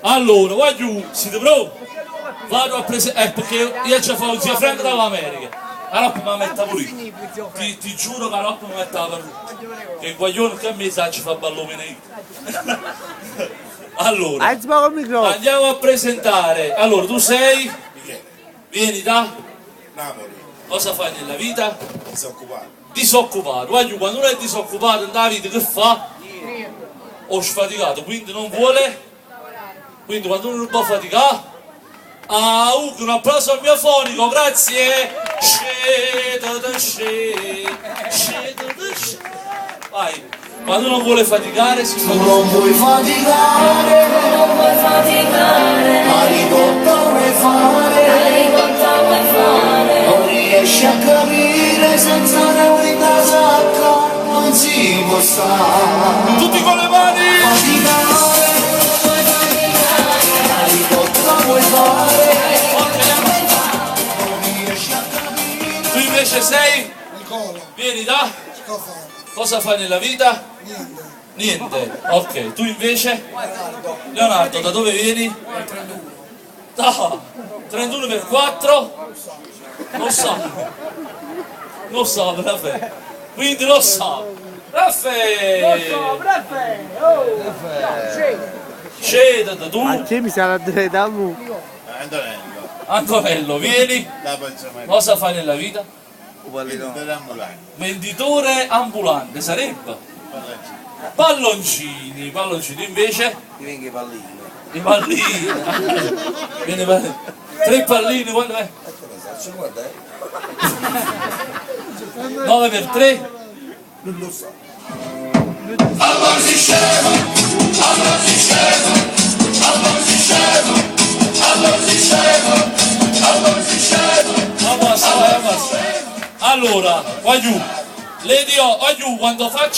Allora, voglio, siete pronti? Vado a presentare, perché io ci faccio zia Franca dall'America. La roba mi mette pure io. Ti giuro che la roba mi mette la parrucca. Che il guaglione che a me sa ci fa ballone. Allora, andiamo a presentare. Allora, tu sei? Vieni da? Napoli, Cosa fai nella vita? disoccupato. Disoccupato. Voglio, quando uno è disoccupato nella vita che fa? Ho sfaticato, quindi non vuole? Quindi quando uno non può faticare? Ah, un applauso al mio fonico, grazie! Vai, quando non vuole faticare si sta... Non vuoi faticare, Non vuoi faticare, ma ricotta vuoi fare, non riesci a capire senza una guida sacca, non si può stare. Tutti con le mani! Faticare, ma ricotta vuoi fare, non riesci a capire. Tu invece sei? Nicola, Vieni da? Scafano, Cosa fai nella vita? niente, Niente. Ok, tu invece? Leonardo, da dove vieni? Da 31 per 4? Non so. Non so, Raffaele. Quindi lo so. Raffaele! Sceda tu? Che mi sarà da mu? Antonello, Antonello, vieni. da Pazzamento, Cosa fai nella vita? dell'ambulante, Venditore ambulante, sarebbe? Palloncini, palloncini invece? Venga i pallini. I pallini. Viene pallini. 3 pallini, quando è? 9 per 3? non lo so. Allora, voglio,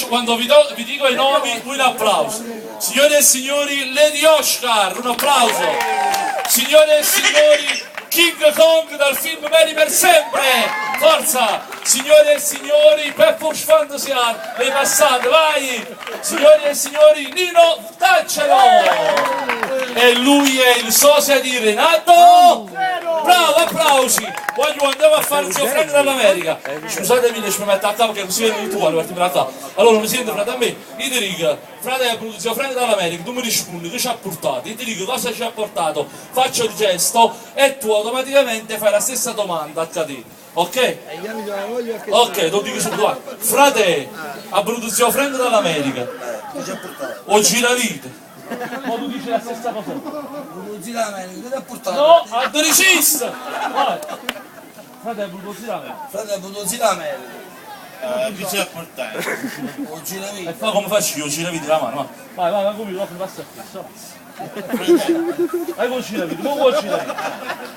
quando vi dico i nomi, un applauso. Signore e signori, Lady Oscar, un applauso. Signore e signori, King Kong dal film Mary per sempre, forza. Signore e signori, Peppo Schwandesian, le passate, vai. Signori e signori, Nino Taccelo. E lui è il sosia di Renato. Bravo, applausi. Voglio, andiamo a fare il zio Frank dall'America. Scusatemi, mi metto a capo che non si vede tu, allora mi sente frate a me, io ti dico, frate è zio Frank dall'America, tu mi rispondi che ci ha portato, io ti dico cosa ci ha portato, faccio il gesto e tu automaticamente fai la stessa domanda a catena, ok? Ok, lo dico subito, frate, ha voluto zio Frank dall'America, o giravite. Ma tu dici la stessa cosa? No, a Doricista! Vai! Frate, hai voluto girare? chi ci ha portato? E fa come faccio io, giravite la mano, vai, vai, come io, passa a te, vai con giravite, come vuoi giravite?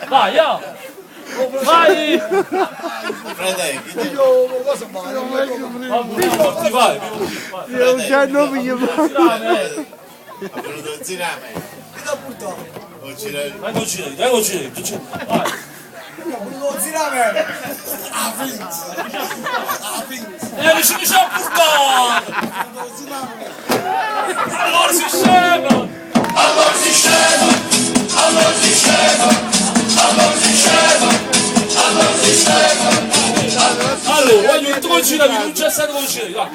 Vai, vai! Fratelli, chi ti Vai, Non c'è nome io. ha voluto girare? Chi ti ha portato? O girare? vai con giravite, vai! Non si lamenta. Ah, finza. E vicino ci ha portato! Non si lamenta. Allora si scema! Allora, voglio tu con giravite, non c'è stato con giravite, vai!